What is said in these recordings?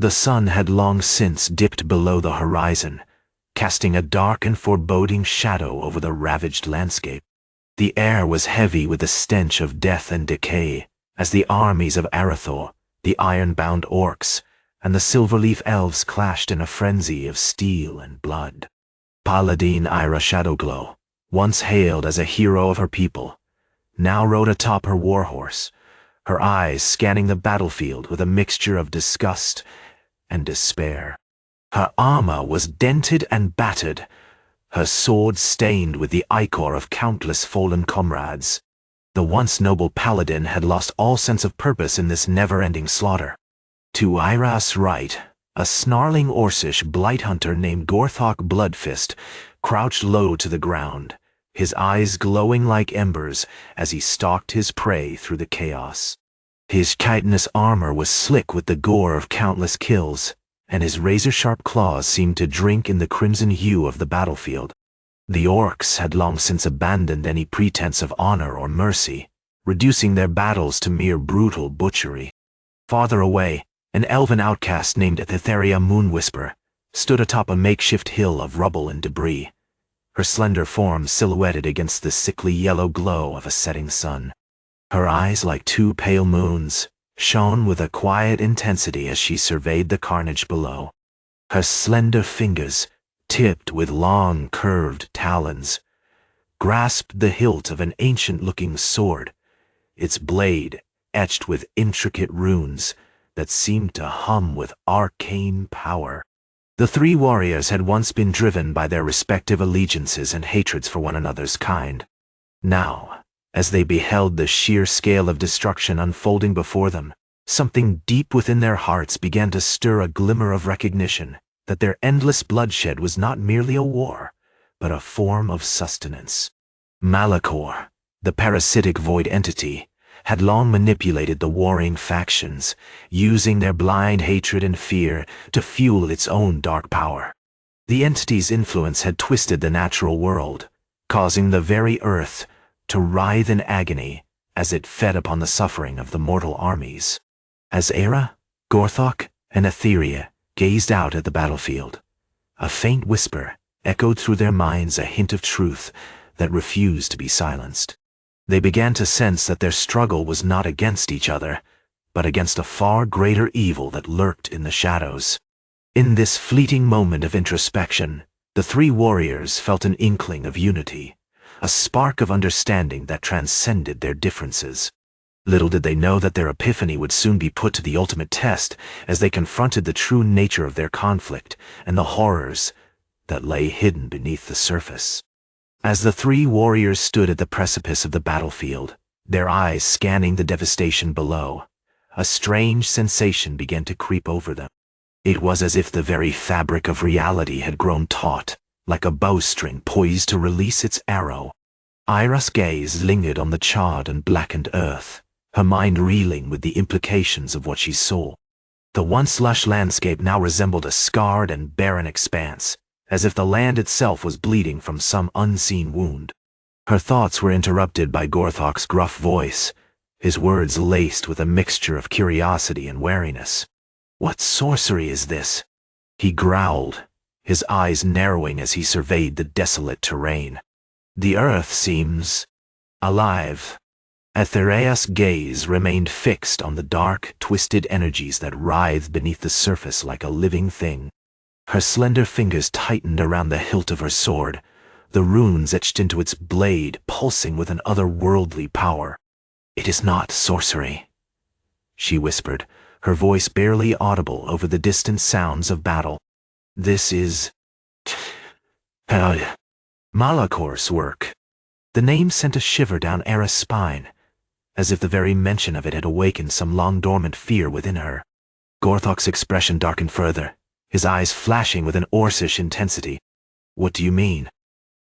The sun had long since dipped below the horizon, casting a dark and foreboding shadow over the ravaged landscape. The air was heavy with the stench of death and decay, as the armies of Arathor, the Iron-Bound Orks, and the Silverleaf Elves clashed in a frenzy of steel and blood. Paladin Ira Shadowglow, once hailed as a hero of her people, now rode atop her warhorse, her eyes scanning the battlefield with a mixture of disgust and despair. Her armor was dented and battered, her sword stained with the ichor of countless fallen comrades. The once noble paladin had lost all sense of purpose in this never-ending slaughter. To Ira's right, a snarling Orcish Blight-Hunter named Gorthok Bloodfist crouched low to the ground, his eyes glowing like embers as he stalked his prey through the chaos. His chitinous armor was slick with the gore of countless kills, and his razor-sharp claws seemed to drink in the crimson hue of the battlefield. The orcs had long since abandoned any pretense of honor or mercy, reducing their battles to mere brutal butchery. Farther away, an elven outcast named Etheria Moonwhisper stood atop a makeshift hill of rubble and debris, her slender form silhouetted against the sickly yellow glow of a setting sun. Her eyes, like two pale moons, shone with a quiet intensity as she surveyed the carnage below. Her slender fingers, tipped with long, curved talons, grasped the hilt of an ancient-looking sword, its blade etched with intricate runes that seemed to hum with arcane power. The three warriors had once been driven by their respective allegiances and hatreds for one another's kind. Now, as they beheld the sheer scale of destruction unfolding before them, something deep within their hearts began to stir a glimmer of recognition that their endless bloodshed was not merely a war, but a form of sustenance. Malakor, the parasitic void entity, had long manipulated the warring factions, using their blind hatred and fear to fuel its own dark power. The entity's influence had twisted the natural world, causing the very earth to writhe in agony as it fed upon the suffering of the mortal armies. As Era, Gorthok, and Etheria gazed out at the battlefield, a faint whisper echoed through their minds, a hint of truth that refused to be silenced. They began to sense that their struggle was not against each other, but against a far greater evil that lurked in the shadows. In this fleeting moment of introspection, the three warriors felt an inkling of unity, a spark of understanding that transcended their differences. Little did they know that their epiphany would soon be put to the ultimate test as they confronted the true nature of their conflict and the horrors that lay hidden beneath the surface. As the three warriors stood at the precipice of the battlefield, their eyes scanning the devastation below, a strange sensation began to creep over them. It was as if the very fabric of reality had grown taut, like a bowstring poised to release its arrow. Ira's gaze lingered on the charred and blackened earth, her mind reeling with the implications of what she saw. The once lush landscape now resembled a scarred and barren expanse, as if the land itself was bleeding from some unseen wound. Her thoughts were interrupted by Gorthok's gruff voice, his words laced with a mixture of curiosity and wariness. "What sorcery is this?" he growled, his eyes narrowing as he surveyed the desolate terrain. "The earth seems alive." Etheria's gaze remained fixed on the dark, twisted energies that writhed beneath the surface like a living thing. Her slender fingers tightened around the hilt of her sword, the runes etched into its blade pulsing with an otherworldly power. "It is not sorcery," she whispered, her voice barely audible over the distant sounds of battle. "This is Malakor's work." The name sent a shiver down Era's spine, as if the very mention of it had awakened some long-dormant fear within her. Gorthok's expression darkened further, his eyes flashing with an Orcish intensity. "What do you mean?"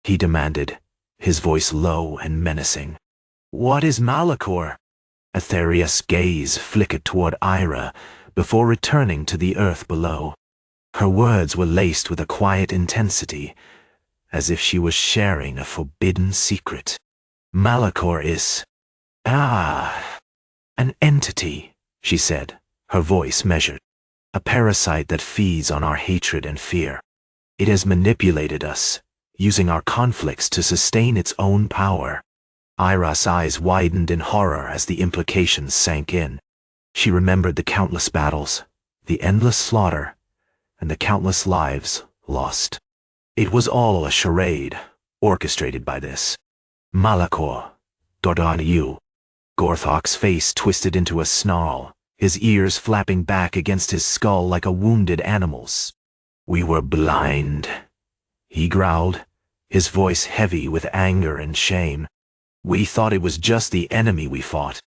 he demanded, his voice low and menacing. "What is Malakor?" Etheria's gaze flickered toward Ira before returning to the earth below. Her words were laced with a quiet intensity, as if she was sharing a forbidden secret. "Malakor is an entity," she said, her voice measured. a parasite that feeds on our hatred and fear. It has manipulated us, using our conflicts to sustain its own power. Ira's eyes widened in horror as the implications sank in. She remembered the countless battles, the endless slaughter, and the countless lives lost. It was all a charade, orchestrated by this Malakor, Dordaniu. Gorthok's face twisted into a snarl, his ears flapping back against his skull like a wounded animal's. "We were blind," he growled, his voice heavy with anger and shame. "We thought it was just the enemy we fought."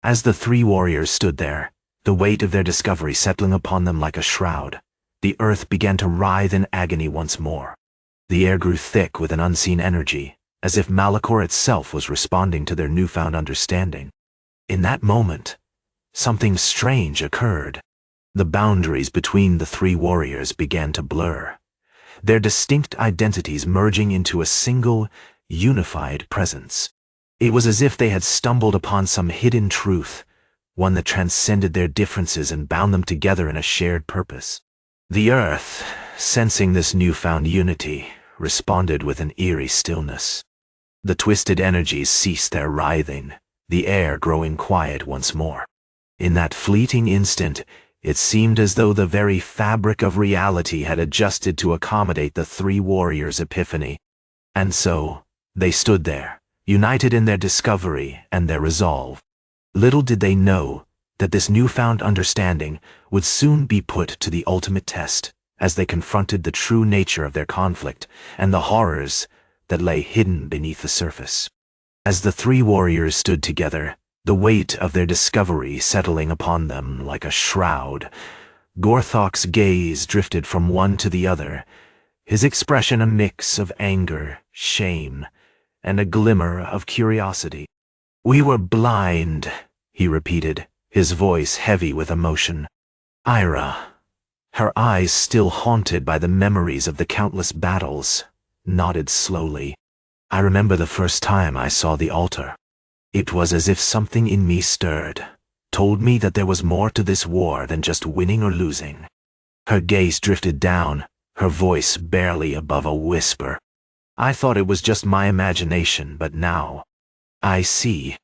As the three warriors stood there, the weight of their discovery settling upon them like a shroud, the earth began to writhe in agony once more. The air grew thick with an unseen energy, as if Malakor itself was responding to their newfound understanding. In that moment, something strange occurred. The boundaries between the three warriors began to blur, their distinct identities merging into a single, unified presence. It was as if they had stumbled upon some hidden truth, one that transcended their differences and bound them together in a shared purpose. The earth, sensing this newfound unity, responded with an eerie stillness. The twisted energies ceased their writhing, the air growing quiet once more. In that fleeting instant, it seemed as though the very fabric of reality had adjusted to accommodate the three warriors' epiphany. And so, they stood there, united in their discovery and their resolve. Little did they know that this newfound understanding would soon be put to the ultimate test as they confronted the true nature of their conflict and the horrors that lay hidden beneath the surface. As the three warriors stood together, the weight of their discovery settling upon them like a shroud, Gorthok's gaze drifted from one to the other, his expression a mix of anger, shame, and a glimmer of curiosity. "We were blind," he repeated, his voice heavy with emotion. Ira, her eyes still haunted by the memories of the countless battles, nodded slowly. "I remember the first time I saw the altar. It was as if something in me stirred, told me that there was more to this war than just winning or losing." Her gaze drifted down, her voice barely above a whisper. "I thought it was just my imagination, but now I see."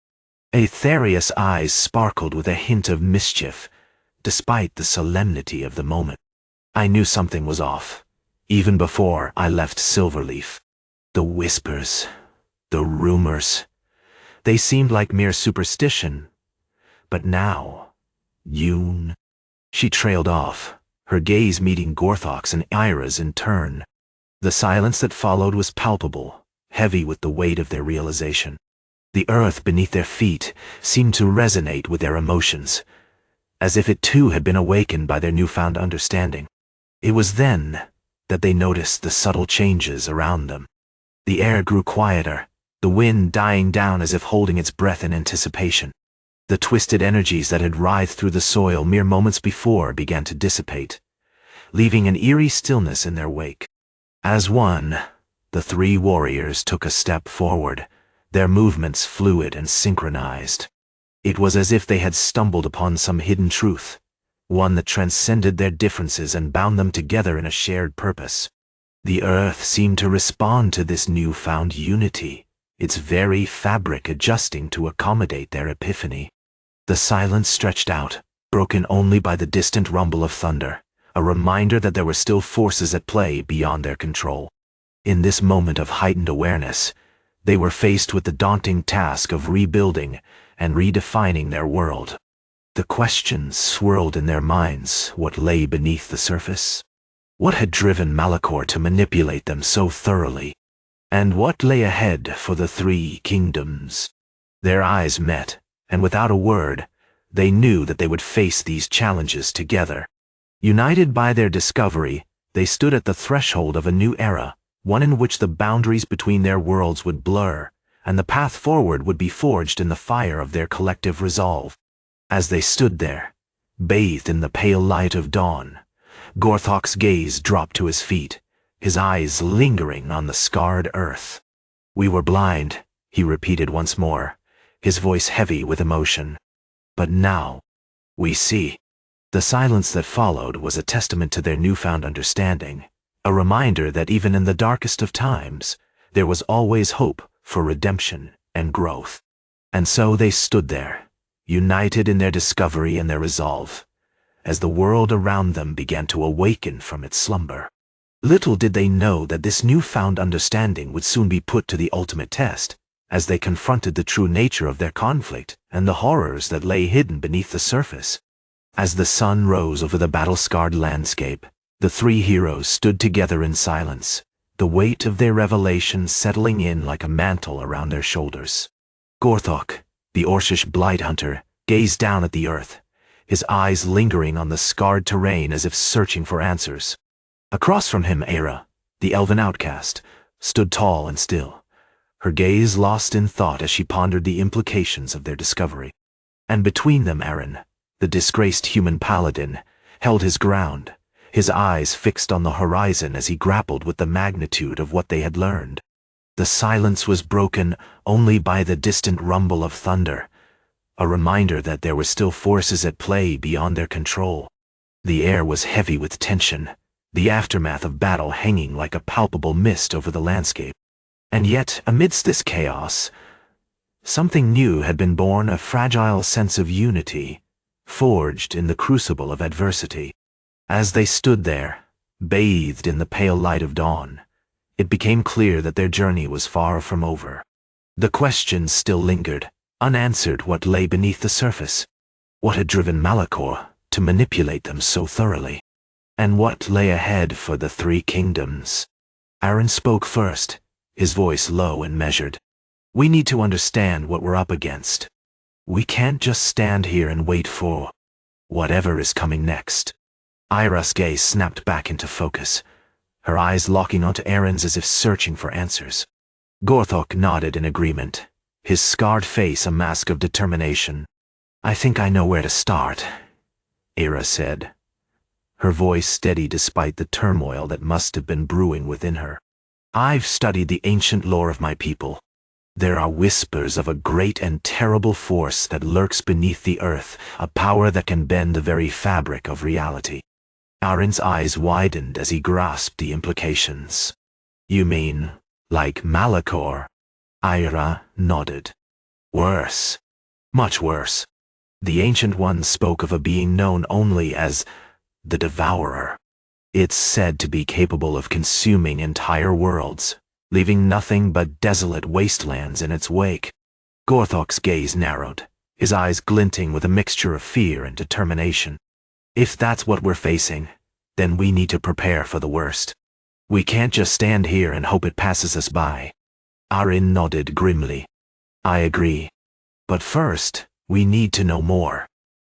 Aetherius' eyes sparkled with a hint of mischief, despite the solemnity of the moment. "I knew something was off, even before I left Silverleaf. The whispers, the rumors, they seemed like mere superstition. But now, Yoon..." She trailed off, her gaze meeting Gorthok's and Ira's in turn. The silence that followed was palpable, heavy with the weight of their realization. The earth beneath their feet seemed to resonate with their emotions, as if it too had been awakened by their newfound understanding. It was then that they noticed the subtle changes around them. The air grew quieter, the wind dying down as if holding its breath in anticipation. The twisted energies that had writhed through the soil mere moments before began to dissipate, leaving an eerie stillness in their wake. As one, the three warriors took a step forward, their movements fluid and synchronized. It was as if they had stumbled upon some hidden truth, one that transcended their differences and bound them together in a shared purpose. The earth seemed to respond to this newfound unity, its very fabric adjusting to accommodate their epiphany. The silence stretched out, broken only by the distant rumble of thunder, a reminder that there were still forces at play beyond their control. In this moment of heightened awareness, they were faced with the daunting task of rebuilding and redefining their world. The questions swirled in their minds: what lay beneath the surface? What had driven Malakor to manipulate them so thoroughly? And what lay ahead for the three kingdoms? Their eyes met, and without a word, they knew that they would face these challenges together. United by their discovery, they stood at the threshold of a new era, one in which the boundaries between their worlds would blur, and the path forward would be forged in the fire of their collective resolve. As they stood there, bathed in the pale light of dawn, Gorthok's gaze dropped to his feet, his eyes lingering on the scarred earth. "We were blind," he repeated once more, his voice heavy with emotion. "But now, we see." The silence that followed was a testament to their newfound understanding, a reminder that even in the darkest of times, there was always hope for redemption and growth. And so they stood there, united in their discovery and their resolve, as the world around them began to awaken from its slumber. Little did they know that this newfound understanding would soon be put to the ultimate test, as they confronted the true nature of their conflict and the horrors that lay hidden beneath the surface. As the sun rose over the battle-scarred landscape, the three heroes stood together in silence, the weight of their revelation settling in like a mantle around their shoulders. Gorthok, the Orcish Blight-Hunter, gazed down at the earth, his eyes lingering on the scarred terrain as if searching for answers. Across from him, Era, the Elven Outcast, stood tall and still, her gaze lost in thought as she pondered the implications of their discovery. And between them, Aaron, the disgraced Human Paladin, held his ground, his eyes fixed on the horizon as he grappled with the magnitude of what they had learned. The silence was broken only by the distant rumble of thunder, a reminder that there were still forces at play beyond their control. The air was heavy with tension, the aftermath of battle hanging like a palpable mist over the landscape. And yet, amidst this chaos, something new had been born, a fragile sense of unity, forged in the crucible of adversity. As they stood there, bathed in the pale light of dawn, it became clear that their journey was far from over. The questions still lingered, unanswered. What lay beneath the surface? What had driven Malakor to manipulate them so thoroughly? And what lay ahead for the three kingdoms? Aaron spoke first, his voice low and measured. We need to understand what we're up against. We can't just stand here and wait for whatever is coming next. Ira's gaze snapped back into focus, her eyes locking onto Aaron's as if searching for answers. Gorthok nodded in agreement, his scarred face a mask of determination. I think I know where to start, Ira said, her voice steady despite the turmoil that must have been brewing within her. I've studied the ancient lore of my people. There are whispers of a great and terrible force that lurks beneath the earth, a power that can bend the very fabric of reality. Aaron's eyes widened as he grasped the implications. You mean, like Malakor? Ira nodded. Worse. Much worse. The Ancient One spoke of a being known only as the Devourer. It's said to be capable of consuming entire worlds, leaving nothing but desolate wastelands in its wake. Gorthok's gaze narrowed, his eyes glinting with a mixture of fear and determination. If that's what we're facing, then we need to prepare for the worst. We can't just stand here and hope it passes us by. Aaron nodded grimly. I agree. But first, we need to know more.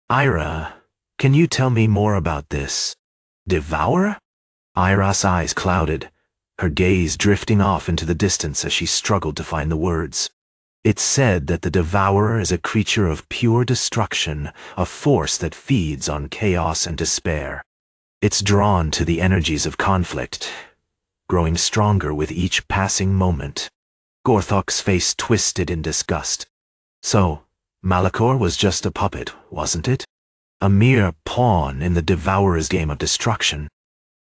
Ira, can you tell me more about this Devourer? Ira's eyes clouded, her gaze drifting off into the distance as she struggled to find the words. It's said that the Devourer is a creature of pure destruction, a force that feeds on chaos and despair. It's drawn to the energies of conflict, growing stronger with each passing moment. Gorthok's face twisted in disgust. So, Malakor was just a puppet, wasn't it? A mere pawn in the Devourer's game of destruction.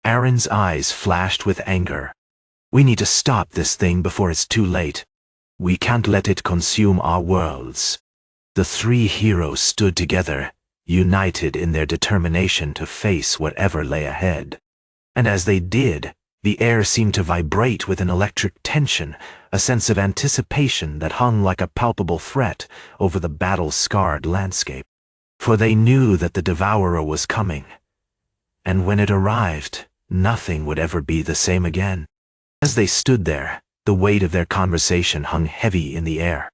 Aaron's eyes flashed with anger. We need to stop this thing before it's too late. We can't let it consume our worlds. The three heroes stood together, united in their determination to face whatever lay ahead. And as they did, the air seemed to vibrate with an electric tension, a sense of anticipation that hung like a palpable threat over the battle-scarred landscape. For they knew that the Devourer was coming, and when it arrived, nothing would ever be the same again. As they stood there, the weight of their conversation hung heavy in the air.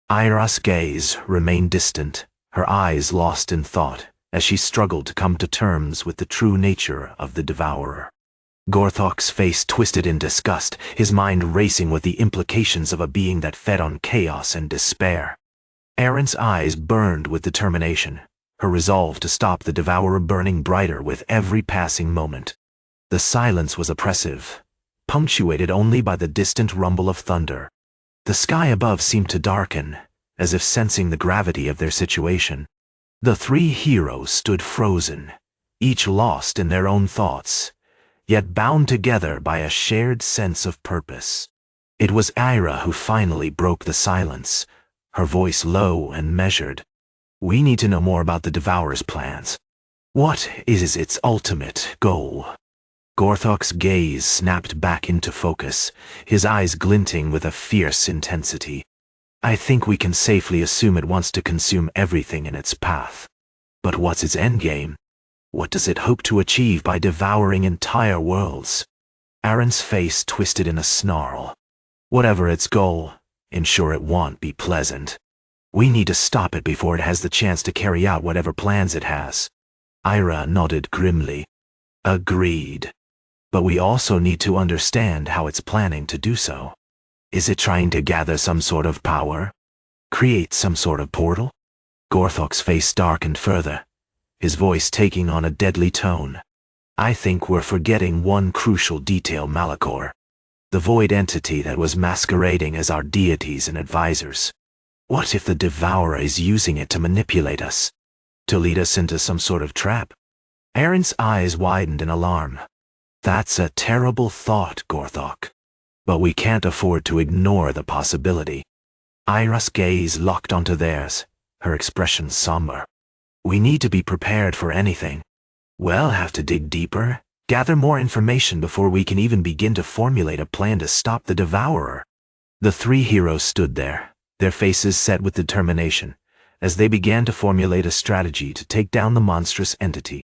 Ira's gaze remained distant, her eyes lost in thought, as she struggled to come to terms with the true nature of the Devourer. Gorthok's face twisted in disgust, his mind racing with the implications of a being that fed on chaos and despair. Aaron's eyes burned with determination, her resolve to stop the Devourer burning brighter with every passing moment. The silence was oppressive, punctuated only by the distant rumble of thunder. The sky above seemed to darken, as if sensing the gravity of their situation. The three heroes stood frozen, each lost in their own thoughts, yet bound together by a shared sense of purpose. It was Ira who finally broke the silence, her voice low and measured. "We need to know more about the Devourer's plans. What is its ultimate goal?" Gorthok's gaze snapped back into focus, his eyes glinting with a fierce intensity. "I think we can safely assume it wants to consume everything in its path. But what's its endgame? What does it hope to achieve by devouring entire worlds?" Aaron's face twisted in a snarl. "Whatever its goal, ensure it won't be pleasant. We need to stop it before it has the chance to carry out whatever plans it has." Ira nodded grimly. "Agreed. But we also need to understand how it's planning to do so. Is it trying to gather some sort of power? Create some sort of portal?" Gorthok's face darkened further, his voice taking on a deadly tone. "I think we're forgetting one crucial detail, Malakor. The void entity that was masquerading as our deities and advisors. What if the Devourer is using it to manipulate us? To lead us into some sort of trap?" Aaron's eyes widened in alarm. "That's a terrible thought, Gorthok. But we can't afford to ignore the possibility." Ira's gaze locked onto theirs, her expression somber. "We need to be prepared for anything. We'll have to dig deeper, gather more information before we can even begin to formulate a plan to stop the Devourer." The three heroes stood there, their faces set with determination, as they began to formulate a strategy to take down the monstrous entity.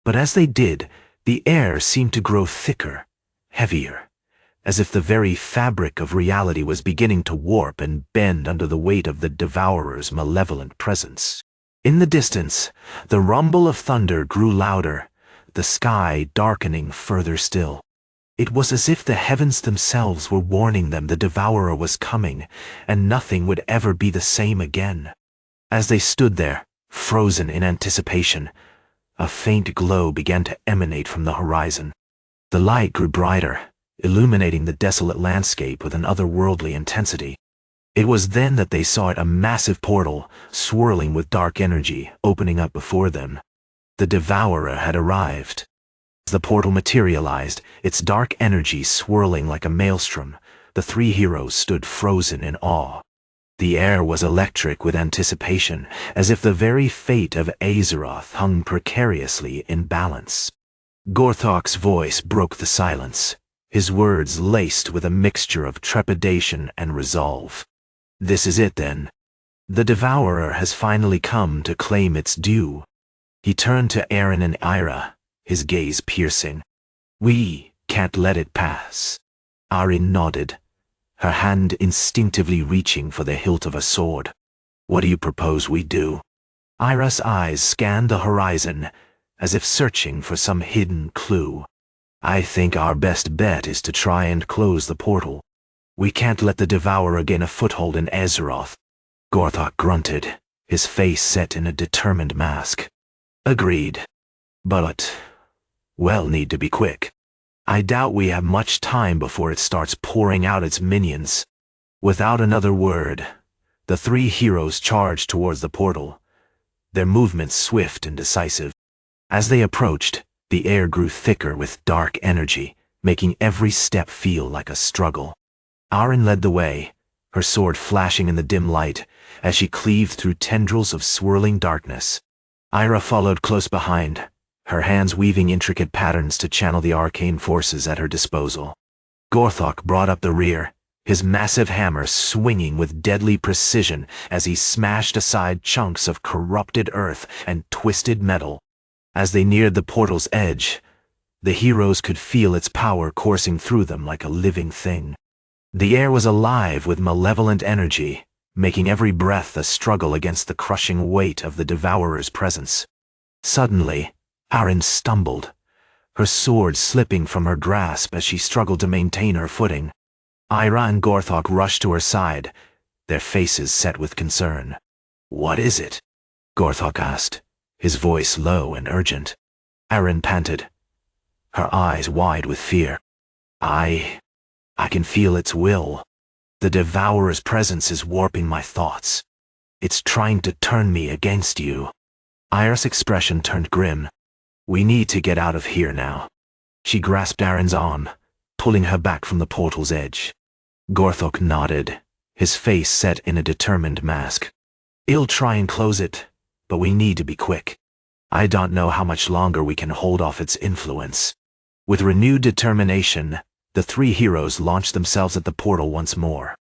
But as they did, the air seemed to grow thicker, heavier, as if the very fabric of reality was beginning to warp and bend under the weight of the Devourer's malevolent presence. In the distance, the rumble of thunder grew louder, the sky darkening further still. It was as if the heavens themselves were warning them the Devourer was coming, and nothing would ever be the same again. As they stood there, frozen in anticipation, a faint glow began to emanate from the horizon. The light grew brighter, illuminating the desolate landscape with an otherworldly intensity. It was then that they saw it, a massive portal, swirling with dark energy, opening up before them. The Devourer had arrived. As the portal materialized, its dark energy swirling like a maelstrom, the three heroes stood frozen in awe. The air was electric with anticipation, as if the very fate of Azeroth hung precariously in balance. Gorthok's voice broke the silence, his words laced with a mixture of trepidation and resolve. "This is it, then. The Devourer has finally come to claim its due." He turned to Aaron and Ira, his gaze piercing. "We can't let it pass." Arin nodded, her hand instinctively reaching for the hilt of a sword. "What do you propose we do?" Ira's eyes scanned the horizon, as if searching for some hidden clue. "I think our best bet is to try and close the portal. We can't let the Devourer gain a foothold in Azeroth." Gorthok grunted, his face set in a determined mask. "Agreed. But we'll need to be quick. I doubt we have much time before it starts pouring out its minions." Without another word, the three heroes charged towards the portal, their movements swift and decisive. As they approached, the air grew thicker with dark energy, making every step feel like a struggle. Arin led the way, her sword flashing in the dim light as she cleaved through tendrils of swirling darkness. Ira followed close behind, her hands weaving intricate patterns to channel the arcane forces at her disposal. Gorthok brought up the rear, his massive hammer swinging with deadly precision as he smashed aside chunks of corrupted earth and twisted metal. As they neared the portal's edge, the heroes could feel its power coursing through them like a living thing. The air was alive with malevolent energy, making every breath a struggle against the crushing weight of the Devourer's presence. Suddenly, Arin stumbled, her sword slipping from her grasp as she struggled to maintain her footing. Ira and Gorthok rushed to her side, their faces set with concern. "What is it?" Gorthok asked, his voice low and urgent. Arin panted, her eyes wide with fear. I can feel its will. The Devourer's presence is warping my thoughts. It's trying to turn me against you." Ira's expression turned grim. We need to get out of here now. She grasped Aaron's arm, pulling her back from the portal's edge. Gorthok nodded, his face set in a determined mask. I'll try and close it, but we need to be quick. I don't know how much longer we can hold off its influence. With renewed determination, the three heroes launched themselves at the portal once more.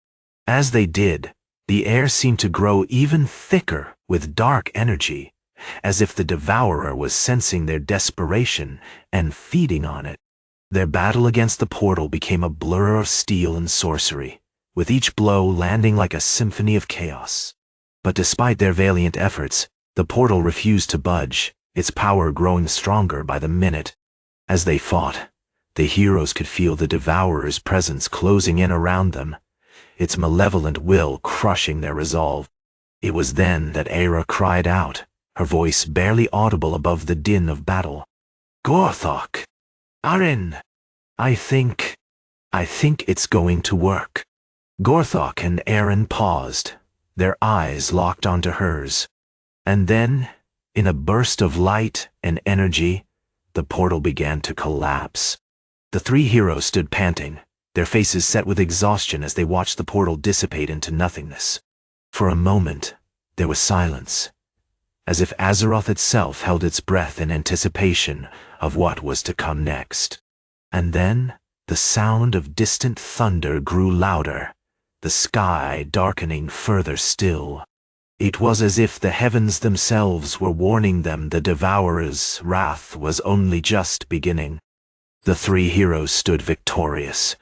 As they did, the air seemed to grow even thicker with dark energy, as if the devourer was sensing their desperation and feeding on it. Their battle against the portal became a blur of steel and sorcery, with each blow landing like a symphony of chaos. But despite their valiant efforts, the portal refused to budge, its power growing stronger by the minute. As they fought, the heroes could feel the devourer's presence closing in around them, its malevolent will crushing their resolve. It was then that Aira cried out, her voice barely audible above the din of battle. "Gorthok! Aaron! I think it's going to work." Gorthok and Aaron paused, their eyes locked onto hers. And then, in a burst of light and energy, the portal began to collapse. The three heroes stood panting, their faces set with exhaustion as they watched the portal dissipate into nothingness. For a moment, there was silence, as if Azeroth itself held its breath in anticipation of what was to come next. And then, the sound of distant thunder grew louder, the sky darkening further still. It was as if the heavens themselves were warning them the devourer's wrath was only just beginning. The three heroes stood victorious,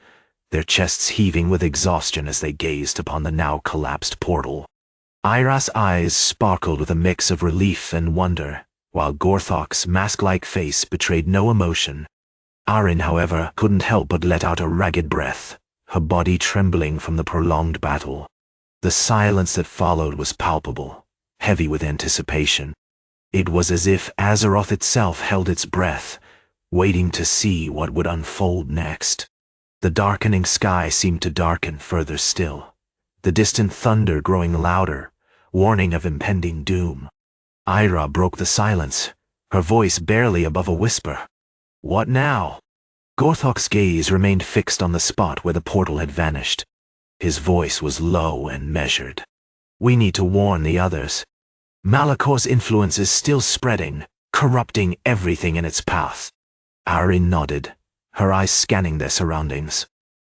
their chests heaving with exhaustion as they gazed upon the now collapsed portal. Aira's eyes sparkled with a mix of relief and wonder, while Gorthok's mask-like face betrayed no emotion. Aaron, however, couldn't help but let out a ragged breath, her body trembling from the prolonged battle. The silence that followed was palpable, heavy with anticipation. It was as if Azeroth itself held its breath, waiting to see what would unfold next. The darkening sky seemed to darken further still, the distant thunder growing louder, warning of impending doom. Aira broke the silence, her voice barely above a whisper. "What now?" Gorthok's gaze remained fixed on the spot where the portal had vanished. His voice was low and measured. "We need to warn the others. Malakor's influence is still spreading, corrupting everything in its path." Aaron nodded, her eyes scanning their surroundings.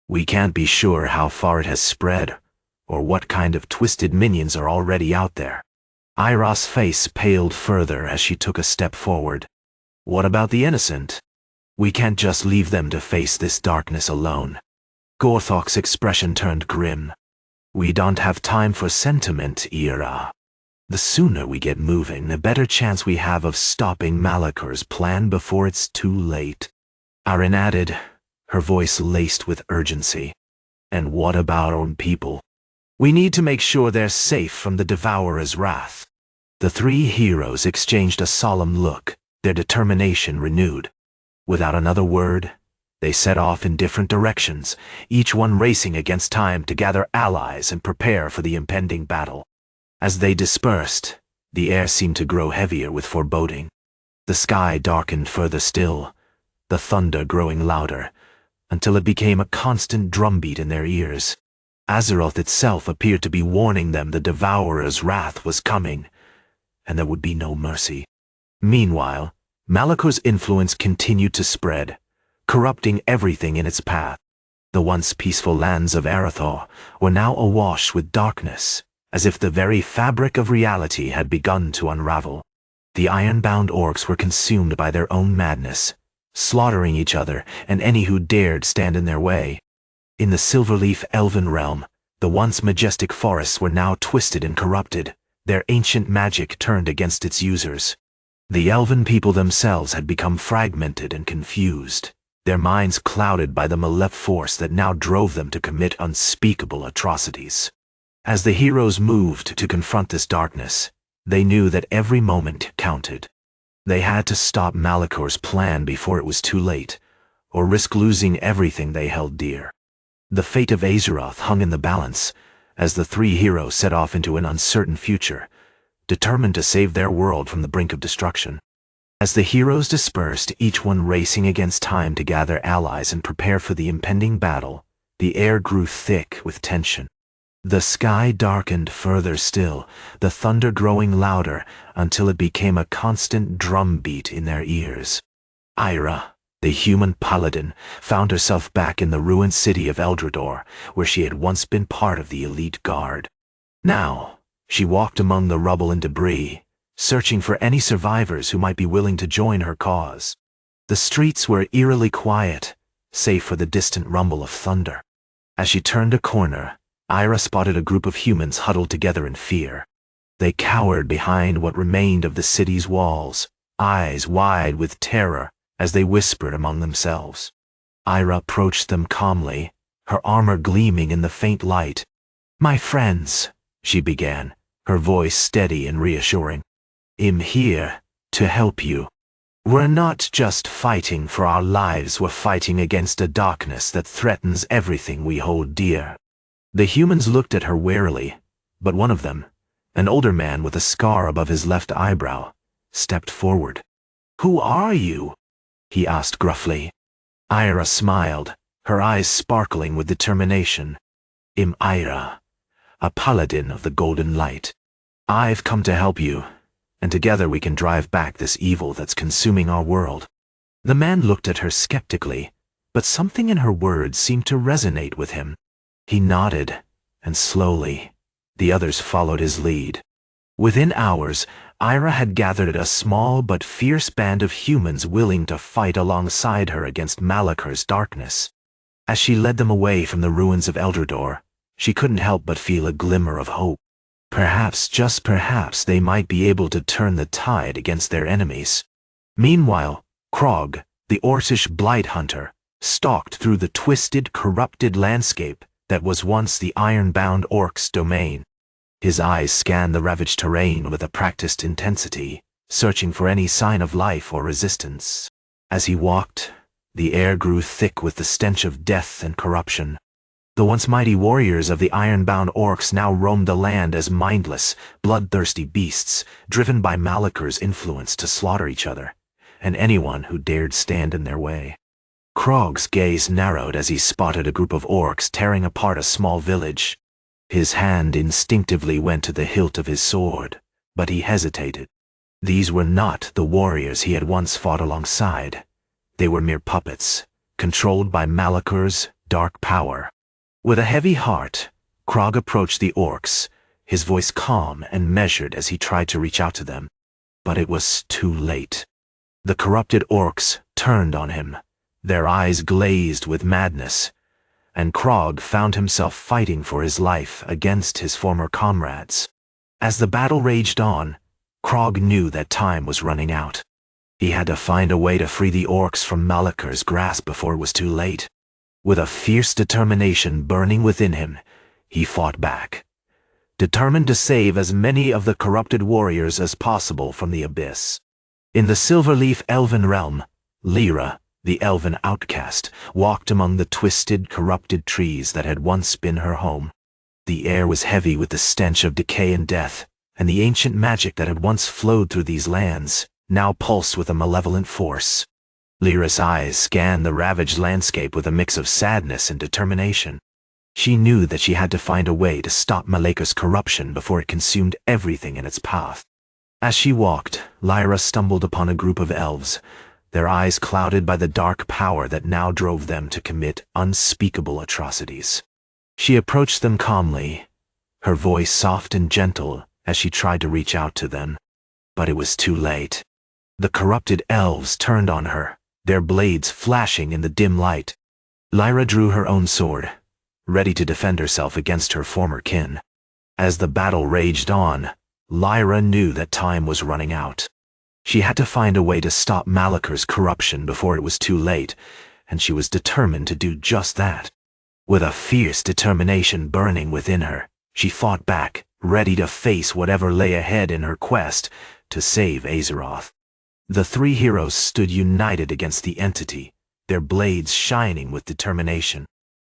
"We can't be sure how far it has spread, or what kind of twisted minions are already out there." Aira's face paled further as she took a step forward. "What about the innocent? We can't just leave them to face this darkness alone." Gorthok's expression turned grim. "We don't have time for sentiment, Aira. The sooner we get moving, the better chance we have of stopping Malakor's plan before it's too late." Aaron added, her voice laced with urgency. "And what about our own people? We need to make sure they're safe from the Devourer's wrath." The three heroes exchanged a solemn look, their determination renewed. Without another word, they set off in different directions, each one racing against time to gather allies and prepare for the impending battle. As they dispersed, the air seemed to grow heavier with foreboding. The sky darkened further still, the thunder growing louder, until it became a constant drumbeat in their ears. Azeroth itself appeared to be warning them the Devourer's wrath was coming, and there would be no mercy. Meanwhile, Malakor's influence continued to spread, corrupting everything in its path. The once peaceful lands of Arathor were now awash with darkness, as if the very fabric of reality had begun to unravel. The Iron-Bound Orks were consumed by their own madness, slaughtering each other and any who dared stand in their way. In the Silverleaf Elven realm, the once majestic forests were now twisted and corrupted, their ancient magic turned against its users. The elven people themselves had become fragmented and confused, their minds clouded by the malevolent force that now drove them to commit unspeakable atrocities. As the heroes moved to confront this darkness, they knew that every moment counted. They had to stop Malakor's plan before it was too late, or risk losing everything they held dear. The fate of Azeroth hung in the balance, as the three heroes set off into an uncertain future, determined to save their world from the brink of destruction. As the heroes dispersed, each one racing against time to gather allies and prepare for the impending battle, the air grew thick with tension. The sky darkened further still, the thunder growing louder until it became a constant drumbeat in their ears. Ira, the Human Paladin, found herself back in the ruined city of Eldrador, where she had once been part of the elite guard. Now, she walked among the rubble and debris, searching for any survivors who might be willing to join her cause. The streets were eerily quiet, save for the distant rumble of thunder. As she turned a corner, Ira spotted a group of humans huddled together in fear. They cowered behind what remained of the city's walls, eyes wide with terror as they whispered among themselves. Ira approached them calmly, her armor gleaming in the faint light. "My friends," she began, her voice steady and reassuring. "I'm here to help you. We're not just fighting for our lives, we're fighting against a darkness that threatens everything we hold dear." The humans looked at her warily, but one of them, an older man with a scar above his left eyebrow, stepped forward. "Who are you?" he asked gruffly. Ira smiled, her eyes sparkling with determination. "I'm Ira, a paladin of the Golden Light. I've come to help you, and together we can drive back this evil that's consuming our world." The man looked at her skeptically, but something in her words seemed to resonate with him. He nodded, and slowly, the others followed his lead. Within hours, Ira had gathered a small but fierce band of humans willing to fight alongside her against Malakor's darkness. As she led them away from the ruins of Eldrador, she couldn't help but feel a glimmer of hope. Perhaps, just perhaps, they might be able to turn the tide against their enemies. Meanwhile, Krog, the Orcish Blight-Hunter, stalked through the twisted, corrupted landscape that was once the Iron-Bound Orks' domain. His eyes scanned the ravaged terrain with a practiced intensity, searching for any sign of life or resistance. As he walked, the air grew thick with the stench of death and corruption. The once mighty warriors of the Iron-Bound Orks now roamed the land as mindless, bloodthirsty beasts, driven by Malakor's influence to slaughter each other, and anyone who dared stand in their way. Krog's gaze narrowed as he spotted a group of orcs tearing apart a small village. His hand instinctively went to the hilt of his sword, but he hesitated. These were not the warriors he had once fought alongside. They were mere puppets, controlled by Malakor's dark power. With a heavy heart, Krog approached the orcs, his voice calm and measured as he tried to reach out to them. But it was too late. The corrupted orcs turned on him, their eyes glazed with madness, and Krog found himself fighting for his life against his former comrades. As the battle raged on, Krog knew that time was running out. He had to find a way to free the orcs from Malakor's grasp before it was too late. With a fierce determination burning within him, he fought back, determined to save as many of the corrupted warriors as possible from the abyss. In the Silverleaf Elven realm, Lyra, the Elven Outcast, walked among the twisted, corrupted trees that had once been her home. The air was heavy with the stench of decay and death, and the ancient magic that had once flowed through these lands now pulsed with a malevolent force. Lyra's eyes scanned the ravaged landscape with a mix of sadness and determination. She knew that she had to find a way to stop Malakor's corruption before it consumed everything in its path. As she walked, Lyra stumbled upon a group of elves, their eyes clouded by the dark power that now drove them to commit unspeakable atrocities. She approached them calmly, her voice soft and gentle as she tried to reach out to them. But it was too late. The corrupted elves turned on her, their blades flashing in the dim light. Lyra drew her own sword, ready to defend herself against her former kin. As the battle raged on, Lyra knew that time was running out. She had to find a way to stop Malakor's corruption before it was too late, and she was determined to do just that. With a fierce determination burning within her, she fought back, ready to face whatever lay ahead in her quest to save Azeroth. The three heroes stood united against the entity, their blades shining with determination.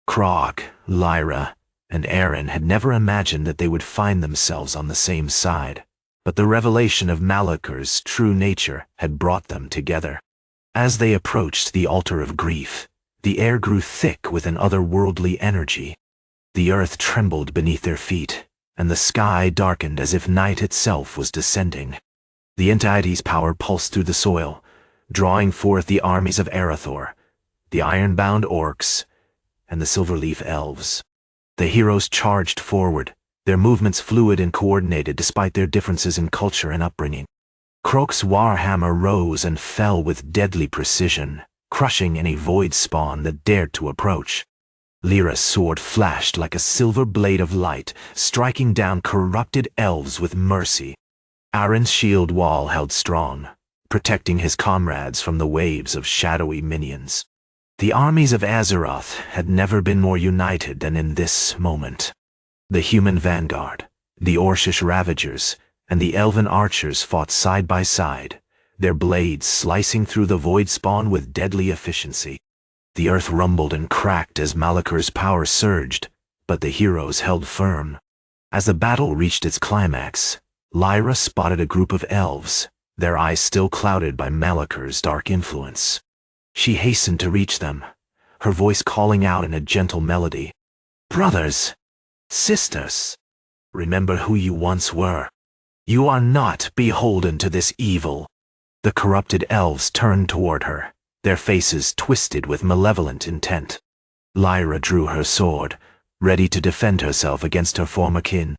Krog, Lyra, and Aaron had never imagined that they would find themselves on the same side, But the revelation of Malakor's true nature had brought them together. As they approached the altar of grief, the air grew thick with an otherworldly energy. The earth trembled beneath their feet, and the sky darkened as if night itself was descending. The entity's power pulsed through the soil, drawing forth the armies of Arathor, the Iron-Bound Orks, and the Silverleaf Elves. The heroes charged forward, their movements fluid and coordinated despite their differences in culture and upbringing. Krok's warhammer rose and fell with deadly precision, crushing any void spawn that dared to approach. Lyra's sword flashed like a silver blade of light, striking down corrupted elves with mercy. Aron's shield wall held strong, protecting his comrades from the waves of shadowy minions. The armies of Azeroth had never been more united than in this moment. The Human Vanguard, the Orcish Ravagers, and the Elven Archers fought side by side, their blades slicing through the void spawn with deadly efficiency. The earth rumbled and cracked as Malakor's power surged, but the heroes held firm. As the battle reached its climax, Lyra spotted a group of elves, their eyes still clouded by Malakor's dark influence. She hastened to reach them, her voice calling out in a gentle melody. "Brothers, sisters, remember who you once were. You are not beholden to this evil." The corrupted elves turned toward her, their faces twisted with malevolent intent. Lyra drew her sword, ready to defend herself against her former kin.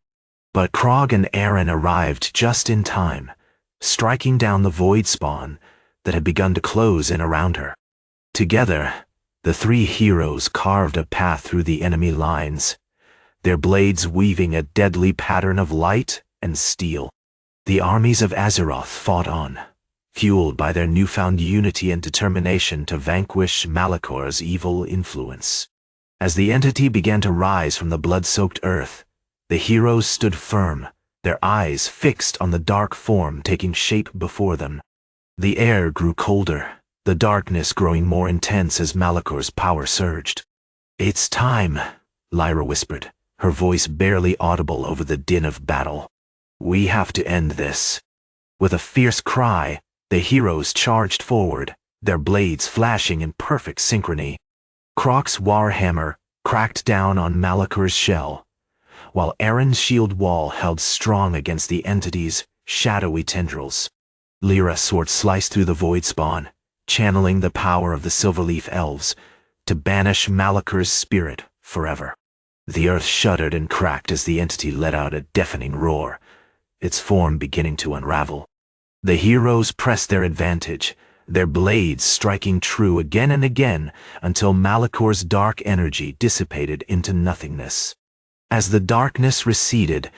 But Krog and Aron arrived just in time, striking down the void spawn that had begun to close in around her. Together, the three heroes carved a path through the enemy lines, their blades weaving a deadly pattern of light and steel. The armies of Azeroth fought on, fueled by their newfound unity and determination to vanquish Malakor's evil influence. As the entity began to rise from the blood-soaked earth, the heroes stood firm, their eyes fixed on the dark form taking shape before them. The air grew colder, the darkness growing more intense as Malakor's power surged. "It's time," Lyra whispered, her voice barely audible over the din of battle. "We have to end this." With a fierce cry, the heroes charged forward, their blades flashing in perfect synchrony. Krok's warhammer cracked down on Malakor's shell, while Aron's shield wall held strong against the entity's shadowy tendrils. Lyra's sword sliced through the void spawn, channeling the power of the Silverleaf Elves to banish Malakor's spirit forever. The earth shuddered and cracked as the entity let out a deafening roar, its form beginning to unravel. The heroes pressed their advantage, their blades striking true again and again until Malakor's dark energy dissipated into nothingness. As the darkness receded,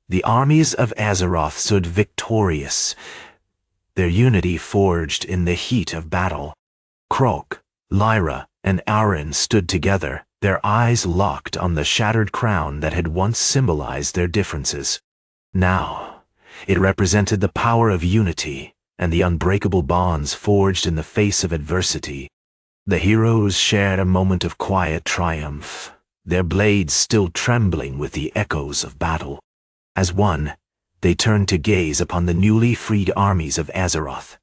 the armies of Azeroth stood victorious, their unity forged in the heat of battle. Krok, Lyra, and Aron stood together, their eyes locked on the shattered crown that had once symbolized their differences. Now, it represented the power of unity and the unbreakable bonds forged in the face of adversity. The heroes shared a moment of quiet triumph, their blades still trembling with the echoes of battle. As one, they turned to gaze upon the newly freed armies of Azeroth,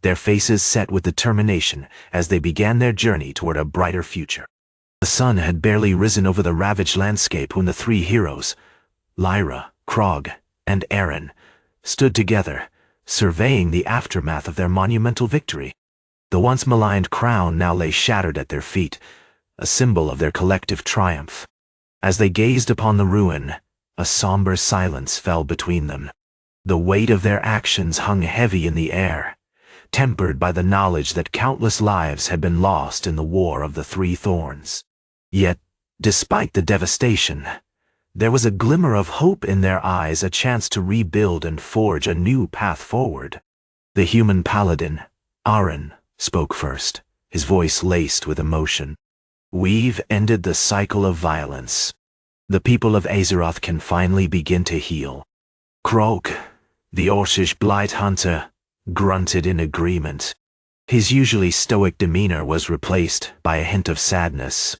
their faces set with determination as they began their journey toward a brighter future. The sun had barely risen over the ravaged landscape when the three heroes, Lyra, Krog, and Aron, stood together, surveying the aftermath of their monumental victory. The once maligned crown now lay shattered at their feet, a symbol of their collective triumph. As they gazed upon the ruin, a somber silence fell between them. The weight of their actions hung heavy in the air, tempered by the knowledge that countless lives had been lost in the War of the Three Thorns. Yet, despite the devastation, there was a glimmer of hope in their eyes, a chance to rebuild and forge a new path forward. The Human Paladin, Aron, spoke first, his voice laced with emotion. "We've ended the cycle of violence. The people of Azeroth can finally begin to heal." Krog, the Orcish Blight-Hunter, grunted in agreement. His usually stoic demeanor was replaced by a hint of sadness.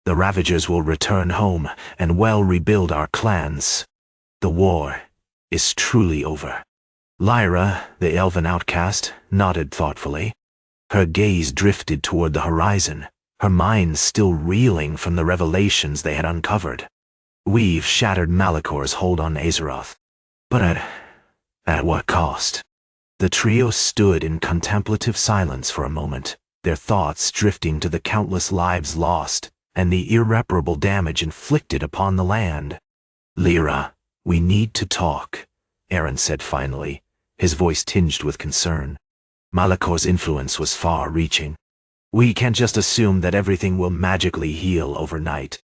"The Ravagers will return home and well rebuild our clans. The war is truly over. Lyra, the Elven Outcast, nodded thoughtfully. Her gaze drifted toward the horizon, her mind still reeling from the revelations they had uncovered. We've shattered Malakor's hold on Azeroth. But at what cost? The trio stood in contemplative silence for a moment, their thoughts drifting to the countless lives lost and the irreparable damage inflicted upon the land. Lyra, we need to talk, Aaron said finally, his voice tinged with concern. Malakor's influence was far-reaching. We can't just assume that everything will magically heal overnight.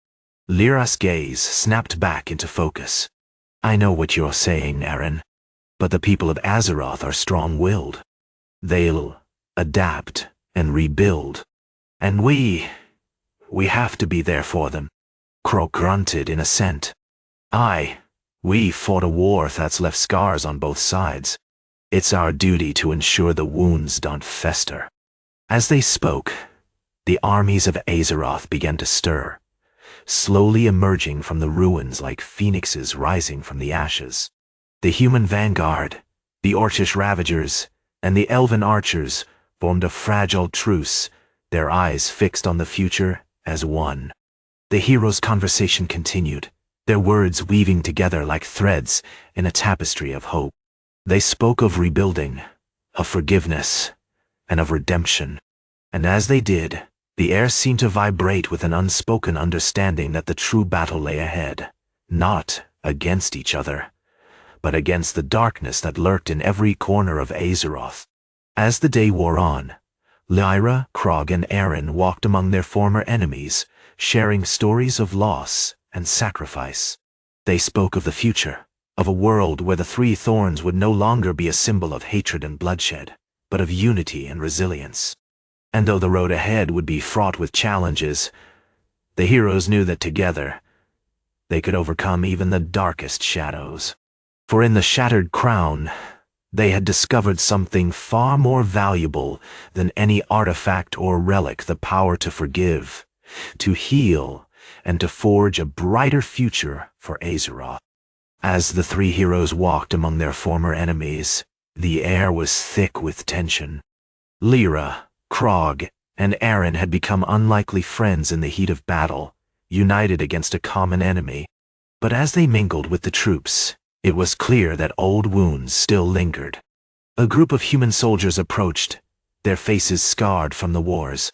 Lyra's gaze snapped back into focus. I know what you're saying, Aaron, but the people of Azeroth are strong-willed. They'll adapt and rebuild. And we have to be there for them. Croak grunted in assent. We fought a war that's left scars on both sides. It's our duty to ensure the wounds don't fester. As they spoke, the armies of Azeroth began to stir, slowly emerging from the ruins like phoenixes rising from the ashes. The Human Vanguard, the Orcish Ravagers, and the Elven Archers formed a fragile truce, their eyes fixed on the future as one. The heroes' conversation continued, their words weaving together like threads in a tapestry of hope. They spoke of rebuilding, of forgiveness, and of redemption. And as they did, the air seemed to vibrate with an unspoken understanding that the true battle lay ahead, not against each other, but against the darkness that lurked in every corner of Azeroth. As the day wore on, Lyra, Krog, and Aaron walked among their former enemies, sharing stories of loss and sacrifice. They spoke of the future, of a world where the Three Thorns would no longer be a symbol of hatred and bloodshed, but of unity and resilience. And though the road ahead would be fraught with challenges, the heroes knew that together, they could overcome even the darkest shadows. For in the shattered crown, they had discovered something far more valuable than any artifact or relic: the power to forgive, to heal, and to forge a brighter future for Azeroth. As the three heroes walked among their former enemies, the air was thick with tension. Lyra, Krog, and Aaron had become unlikely friends in the heat of battle, united against a common enemy. But as they mingled with the troops, it was clear that old wounds still lingered. A group of human soldiers approached, their faces scarred from the wars.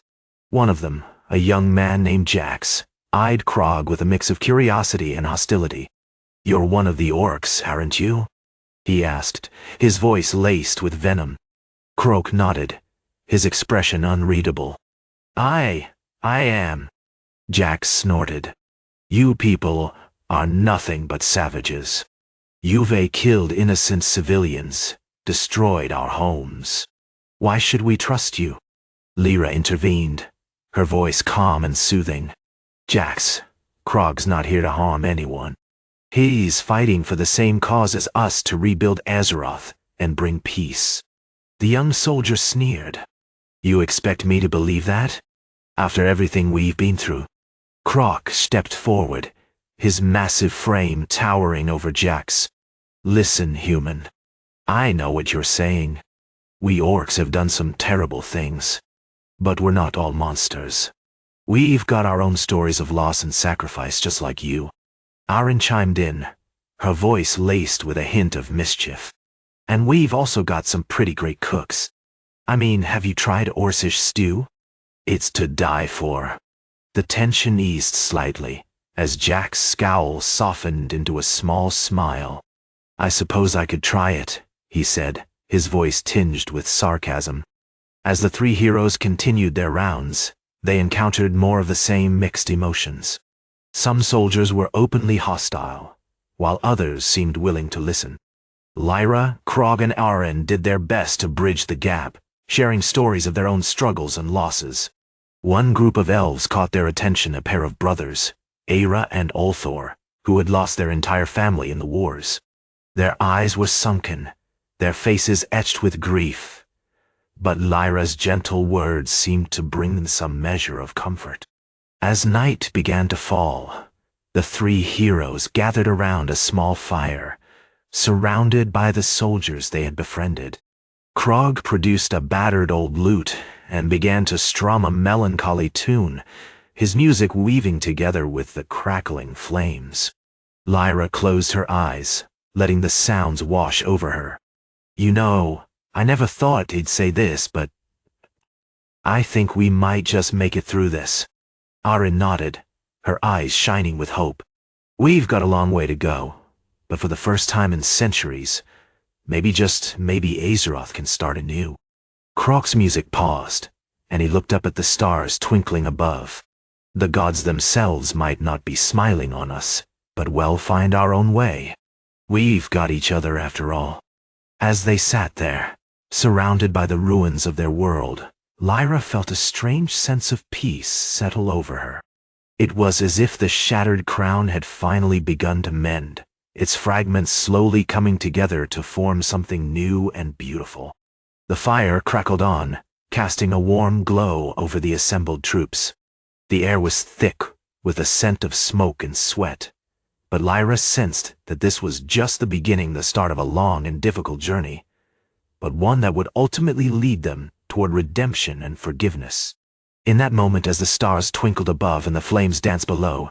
One of them, a young man named Jax, eyed Krog with a mix of curiosity and hostility. "You're one of the orcs, aren't you?" he asked, his voice laced with venom. Krog nodded, his expression unreadable. I am," Jax snorted. "You people are nothing but savages. You've killed innocent civilians, destroyed our homes. Why should we trust you?" Lyra intervened, her voice calm and soothing. "Jax, Krog's not here to harm anyone. He's fighting for the same cause as us, to rebuild Azeroth and bring peace." The young soldier sneered. "You expect me to believe that? After everything we've been through?" Krog stepped forward, his massive frame towering over Jax. "Listen, human. I know what you're saying. We orcs have done some terrible things, but we're not all monsters. We've got our own stories of loss and sacrifice just like you." Aaron chimed in, her voice laced with a hint of mischief. "And we've also got some pretty great cooks. I mean, have you tried Orcish stew? It's to die for." The tension eased slightly, as Jack's scowl softened into a small smile. "I suppose I could try it," he said, his voice tinged with sarcasm. As the three heroes continued their rounds, they encountered more of the same mixed emotions. Some soldiers were openly hostile, while others seemed willing to listen. Lyra, Krog, and Aaron did their best to bridge the gap, sharing stories of their own struggles and losses. One group of elves caught their attention: a pair of brothers, Aira and Ulthor, who had lost their entire family in the wars. Their eyes were sunken, their faces etched with grief, but Lyra's gentle words seemed to bring them some measure of comfort. As night began to fall, the three heroes gathered around a small fire, surrounded by the soldiers they had befriended. Krog produced a battered old lute and began to strum a melancholy tune, his music weaving together with the crackling flames. Lyra closed her eyes, letting the sounds wash over her. "You know, I never thought he'd say this, but I think we might just make it through this." Arin nodded, her eyes shining with hope. "We've got a long way to go, but for the first time in centuries, maybe Azeroth can start anew." Krog's music paused, and he looked up at the stars twinkling above. The gods themselves might not be smiling on us, but we'll find our own way. We've got each other after all. As they sat there, surrounded by the ruins of their world, Lyra felt a strange sense of peace settle over her. It was as if the shattered crown had finally begun to mend, its fragments slowly coming together to form something new and beautiful. The fire crackled on, casting a warm glow over the assembled troops. The air was thick with a scent of smoke and sweat, but Lyra sensed that this was just the beginning, the start of a long and difficult journey, but one that would ultimately lead them toward redemption and forgiveness. In that moment, as the stars twinkled above and the flames danced below,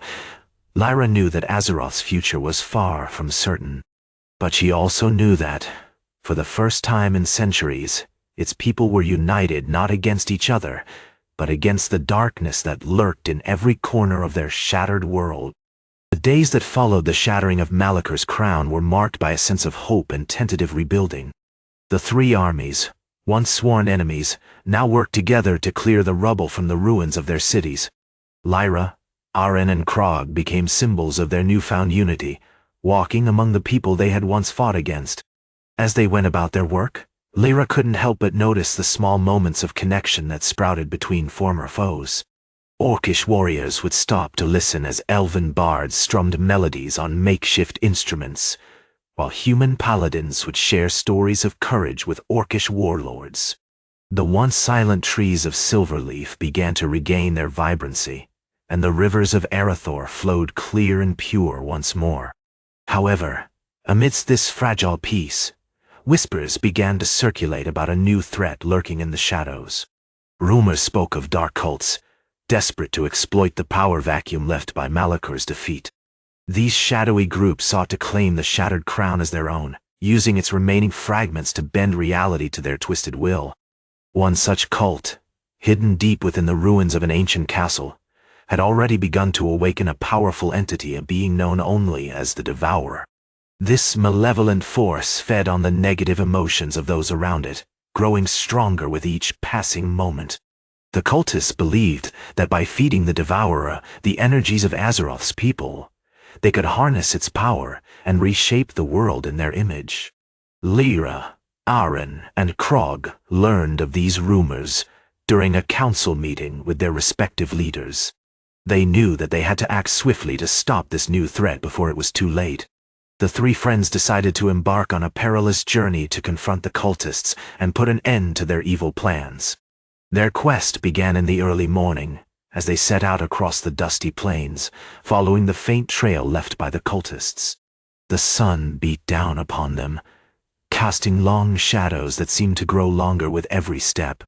Lyra knew that Azeroth's future was far from certain. But she also knew that, for the first time in centuries, its people were united not against each other, but against the darkness that lurked in every corner of their shattered world. The days that followed the shattering of Malakor's crown were marked by a sense of hope and tentative rebuilding. The three armies, once sworn enemies, now worked together to clear the rubble from the ruins of their cities. Lyra, Arin, and Krog became symbols of their newfound unity, walking among the people they had once fought against. As they went about their work, Lyra couldn't help but notice the small moments of connection that sprouted between former foes. Orcish warriors would stop to listen as elven bards strummed melodies on makeshift instruments, while human paladins would share stories of courage with Orcish warlords. The once silent trees of Silverleaf began to regain their vibrancy, and the rivers of Arathor flowed clear and pure once more. However, amidst this fragile peace, whispers began to circulate about a new threat lurking in the shadows. Rumors spoke of dark cults, desperate to exploit the power vacuum left by Malakor's defeat. These shadowy groups sought to claim the shattered crown as their own, using its remaining fragments to bend reality to their twisted will. One such cult, hidden deep within the ruins of an ancient castle, had already begun to awaken a powerful entity, a being known only as the Devourer. This malevolent force fed on the negative emotions of those around it, growing stronger with each passing moment. The cultists believed that by feeding the Devourer the energies of Azeroth's people, they could harness its power and reshape the world in their image. Lyra, Arin, and Krog learned of these rumors during a council meeting with their respective leaders. They knew that they had to act swiftly to stop this new threat before it was too late. The three friends decided to embark on a perilous journey to confront the cultists and put an end to their evil plans. Their quest began in the early morning, as they set out across the dusty plains, following the faint trail left by the cultists. The sun beat down upon them, casting long shadows that seemed to grow longer with every step.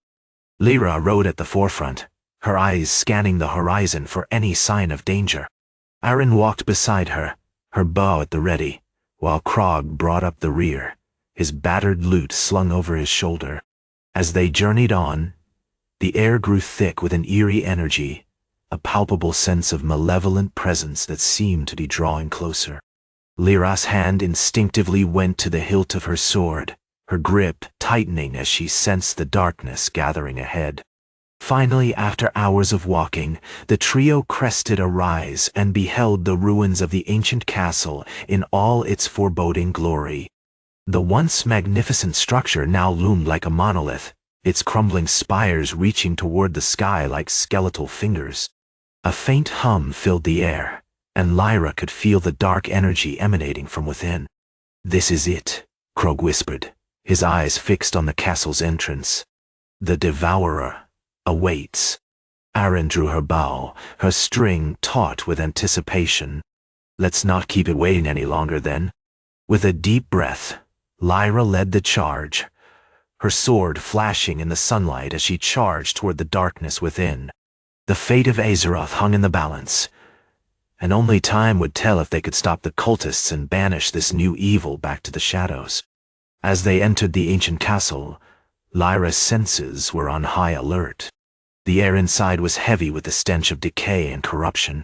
Lyra rode at the forefront, her eyes scanning the horizon for any sign of danger. Arin walked beside her, her bow at the ready, while Krog brought up the rear, his battered lute slung over his shoulder. As they journeyed on, the air grew thick with an eerie energy, a palpable sense of malevolent presence that seemed to be drawing closer. Lyra's hand instinctively went to the hilt of her sword, her grip tightening as she sensed the darkness gathering ahead. Finally, after hours of walking, the trio crested a rise and beheld the ruins of the ancient castle in all its foreboding glory. The once magnificent structure now loomed like a monolith, its crumbling spires reaching toward the sky like skeletal fingers. A faint hum filled the air, and Lyra could feel the dark energy emanating from within. "This is it," Krog whispered, his eyes fixed on the castle's entrance. "The Devourer awaits." Arin drew her bow, her string taut with anticipation. "Let's not keep it waiting any longer then." With a deep breath, Lyra led the charge, her sword flashing in the sunlight as she charged toward the darkness within. The fate of Azeroth hung in the balance, and only time would tell if they could stop the cultists and banish this new evil back to the shadows. As they entered the ancient castle, Lyra's senses were on high alert. The air inside was heavy with the stench of decay and corruption.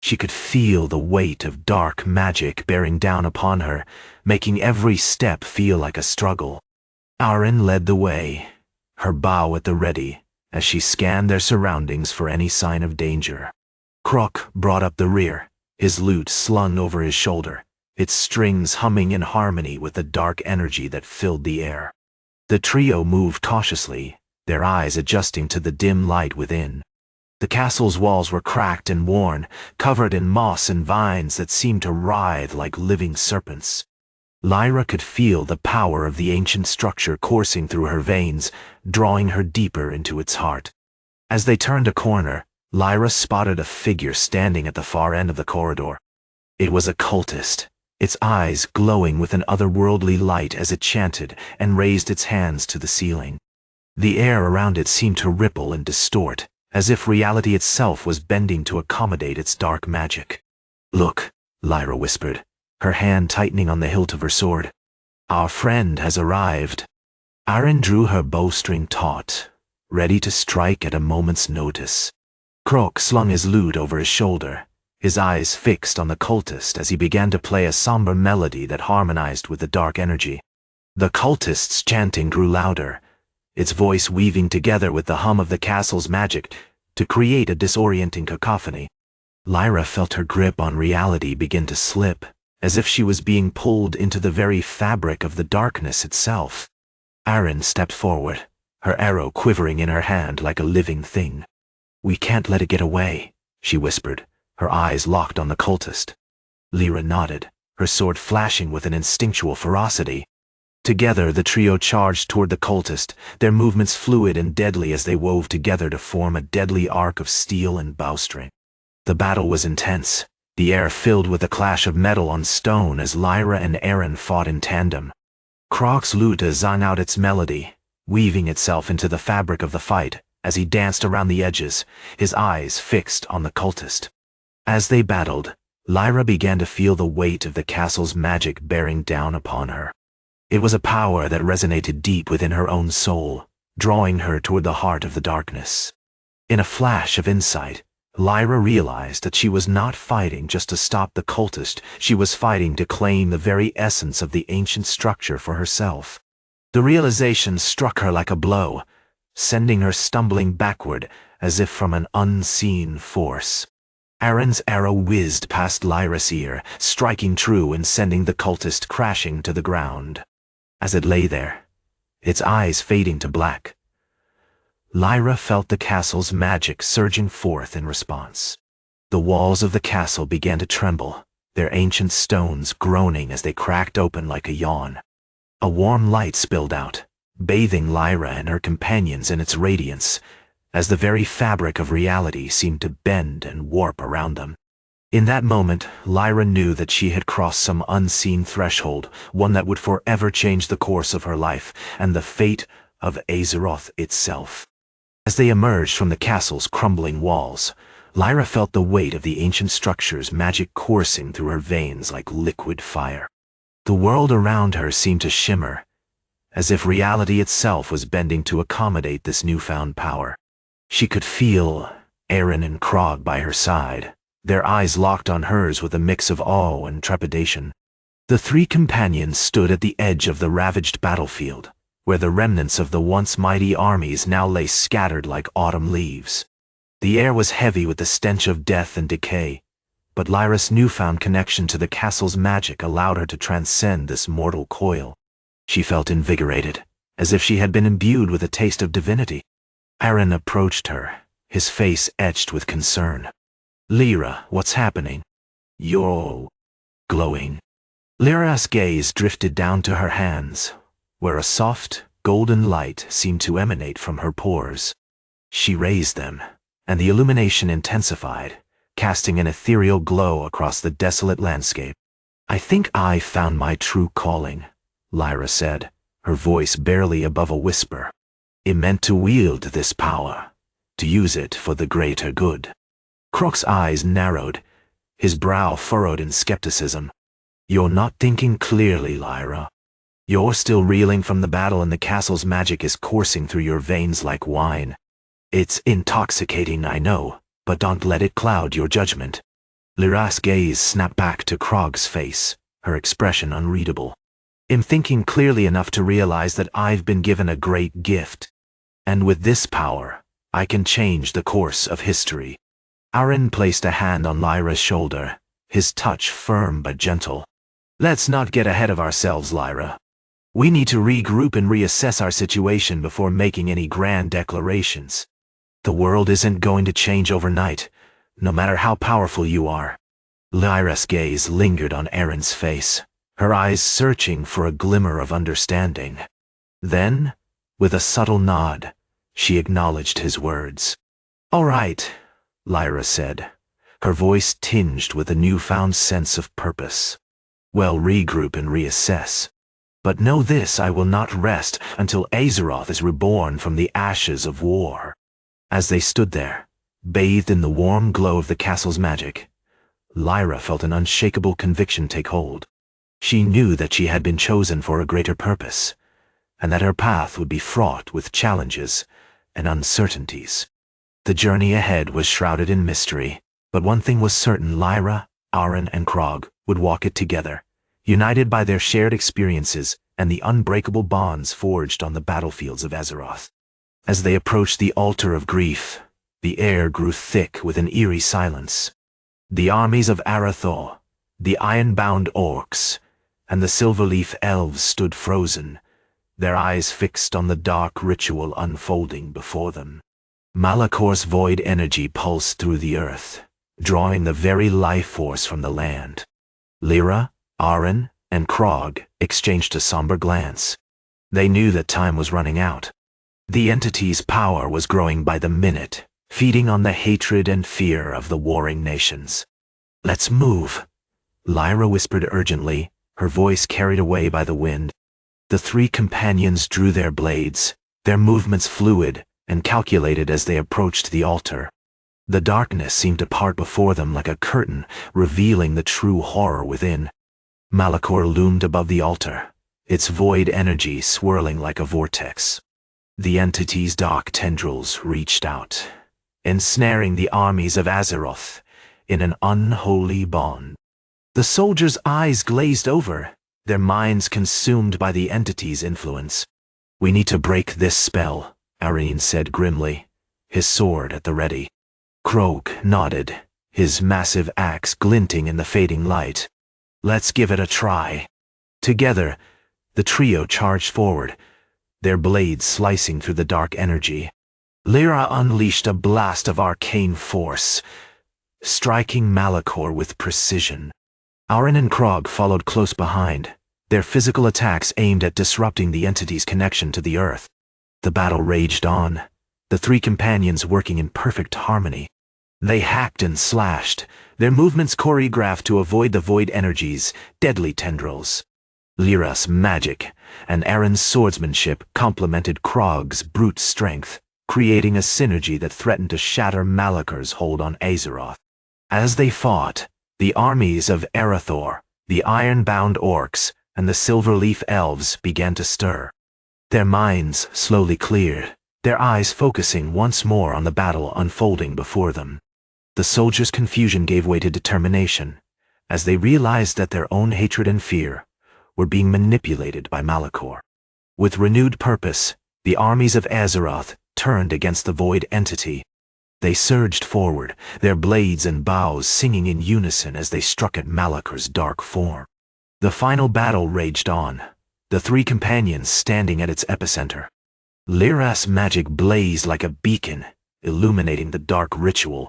She could feel the weight of dark magic bearing down upon her, making every step feel like a struggle. Aren led the way, her bow at the ready, as she scanned their surroundings for any sign of danger. Croc brought up the rear, his lute slung over his shoulder, its strings humming in harmony with the dark energy that filled the air. The trio moved cautiously, their eyes adjusting to the dim light within. The castle's walls were cracked and worn, covered in moss and vines that seemed to writhe like living serpents. Lyra could feel the power of the ancient structure coursing through her veins, drawing her deeper into its heart. As they turned a corner, Lyra spotted a figure standing at the far end of the corridor. It was a cultist, its eyes glowing with an otherworldly light as it chanted and raised its hands to the ceiling. The air around it seemed to ripple and distort, as if reality itself was bending to accommodate its dark magic. "Look," Lyra whispered, her hand tightening on the hilt of her sword. "Our friend has arrived." Aren drew her bowstring taut, ready to strike at a moment's notice. Croc slung his lute over his shoulder, his eyes fixed on the cultist as he began to play a somber melody that harmonized with the dark energy. The cultist's chanting grew louder, its voice weaving together with the hum of the castle's magic to create a disorienting cacophony. Lyra felt her grip on reality begin to slip, as if she was being pulled into the very fabric of the darkness itself. Aren stepped forward, her arrow quivering in her hand like a living thing. "We can't let it get away," she whispered, her eyes locked on the cultist. Lyra nodded, her sword flashing with an instinctual ferocity. Together, the trio charged toward the cultist, their movements fluid and deadly as they wove together to form a deadly arc of steel and bowstring. The battle was intense, the air filled with the clash of metal on stone as Lyra and Aren fought in tandem. Croc's lute sang out its melody, weaving itself into the fabric of the fight as he danced around the edges, his eyes fixed on the cultist. As they battled, Lyra began to feel the weight of the castle's magic bearing down upon her. It was a power that resonated deep within her own soul, drawing her toward the heart of the darkness. In a flash of insight, Lyra realized that she was not fighting just to stop the cultist, she was fighting to claim the very essence of the ancient structure for herself. The realization struck her like a blow, sending her stumbling backward as if from an unseen force. Aren's arrow whizzed past Lyra's ear, striking true and sending the cultist crashing to the ground. As it lay there, its eyes fading to black, Lyra felt the castle's magic surging forth in response. The walls of the castle began to tremble, their ancient stones groaning as they cracked open like a yawn. A warm light spilled out, bathing Lyra and her companions in its radiance, as the very fabric of reality seemed to bend and warp around them. In that moment, Lyra knew that she had crossed some unseen threshold, one that would forever change the course of her life and the fate of Azeroth itself. As they emerged from the castle's crumbling walls, Lyra felt the weight of the ancient structure's magic coursing through her veins like liquid fire. The world around her seemed to shimmer, as if reality itself was bending to accommodate this newfound power. She could feel Aren and Krog by her side, their eyes locked on hers with a mix of awe and trepidation. The three companions stood at the edge of the ravaged battlefield, where the remnants of the once mighty armies now lay scattered like autumn leaves. The air was heavy with the stench of death and decay, but Lyra's newfound connection to the castle's magic allowed her to transcend this mortal coil. She felt invigorated, as if she had been imbued with a taste of divinity. Aren approached her, his face etched with concern. "Lyra, what's happening?" "You're glowing." Lyra's gaze drifted down to her hands, where a soft, golden light seemed to emanate from her pores. She raised them, and the illumination intensified, casting an ethereal glow across the desolate landscape. I think I found my true calling, Lyra said, her voice barely above a whisper. It meant to wield this power, to use it for the greater good. Croc's eyes narrowed, his brow furrowed in skepticism. You're not thinking clearly, Lyra. You're still reeling from the battle and the castle's magic is coursing through your veins like wine. It's intoxicating, I know, but don't let it cloud your judgment. Lyra's gaze snapped back to Krog's face, her expression unreadable. I'm thinking clearly enough to realize that I've been given a great gift. And with this power, I can change the course of history. Aaron placed a hand on Lyra's shoulder, his touch firm but gentle. Let's not get ahead of ourselves, Lyra. We need to regroup and reassess our situation before making any grand declarations. The world isn't going to change overnight, no matter how powerful you are. Lyra's gaze lingered on Aaron's face, her eyes searching for a glimmer of understanding. Then, with a subtle nod, she acknowledged his words. All right, Lyra said, her voice tinged with a newfound sense of purpose. We'll regroup and reassess. But know this, I will not rest until Azeroth is reborn from the ashes of war. As they stood there, bathed in the warm glow of the castle's magic, Lyra felt an unshakable conviction take hold. She knew that she had been chosen for a greater purpose, and that her path would be fraught with challenges and uncertainties. The journey ahead was shrouded in mystery, but one thing was certain: Lyra, Aaron, and Krog would walk it together, united by their shared experiences and the unbreakable bonds forged on the battlefields of Azeroth. As they approached the altar of grief, the air grew thick with an eerie silence. The armies of Arathor, the Iron-Bound Orks, and the Silverleaf Elves stood frozen, their eyes fixed on the dark ritual unfolding before them. Malakor's void energy pulsed through the earth, drawing the very life force from the land. Lyra, Aaron, and Krog exchanged a somber glance. They knew that time was running out. The entity's power was growing by the minute, feeding on the hatred and fear of the warring nations. Let's move, Lyra whispered urgently, her voice carried away by the wind. The three companions drew their blades, their movements fluid and calculated as they approached the altar. The darkness seemed to part before them like a curtain, revealing the true horror within. Malakor loomed above the altar, its void energy swirling like a vortex. The entity's dark tendrils reached out, ensnaring the armies of Azeroth in an unholy bond. The soldiers' eyes glazed over, their minds consumed by the entity's influence. We need to break this spell, Arene said grimly, his sword at the ready. Krog nodded, his massive axe glinting in the fading light. Let's give it a try. Together, the trio charged forward, their blades slicing through the dark energy. Lyra unleashed a blast of arcane force, striking Malakor with precision. Aaron and Krog followed close behind, their physical attacks aimed at disrupting the entity's connection to the earth. The battle raged on, the three companions working in perfect harmony. They hacked and slashed, their movements choreographed to avoid the void energy's deadly tendrils. Lyra's magic and Aaron's swordsmanship complemented Krog's brute strength, creating a synergy that threatened to shatter Malakor's hold on Azeroth. As they fought, the armies of Arathor, the Iron-Bound Orks, and the Silverleaf Elves began to stir. Their minds slowly cleared, their eyes focusing once more on the battle unfolding before them. The soldiers' confusion gave way to determination, as they realized that their own hatred and fear were being manipulated by Malakor. With renewed purpose, the armies of Azeroth turned against the void entity. They surged forward, their blades and bows singing in unison as they struck at Malakor's dark form. The final battle raged on, the three companions standing at its epicenter. Lyra's magic blazed like a beacon, illuminating the dark ritual.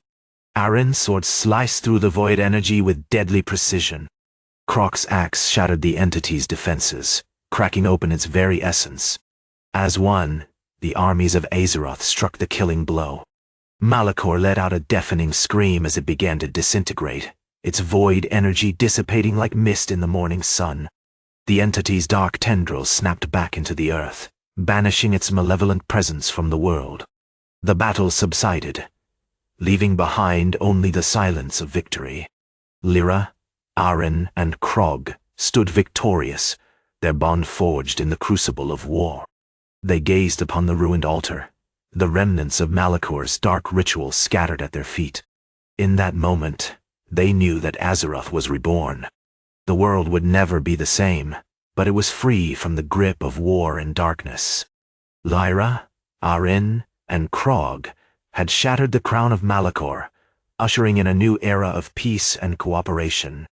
Aaron's sword sliced through the void energy with deadly precision. Krog's axe shattered the entity's defenses, cracking open its very essence. As one, the armies of Azeroth struck the killing blow. Malakor let out a deafening scream as it began to disintegrate, its void energy dissipating like mist in the morning sun. The entity's dark tendrils snapped back into the earth, banishing its malevolent presence from the world. The battle subsided, leaving behind only the silence of victory. Lyra, Aren, and Krog stood victorious, their bond forged in the crucible of war. They gazed upon the ruined altar, the remnants of Malakor's dark ritual scattered at their feet. In that moment, they knew that Azeroth was reborn. The world would never be the same, but it was free from the grip of war and darkness. Lyra, Aren, and Krog had shattered the crown of Malakor, ushering in a new era of peace and cooperation.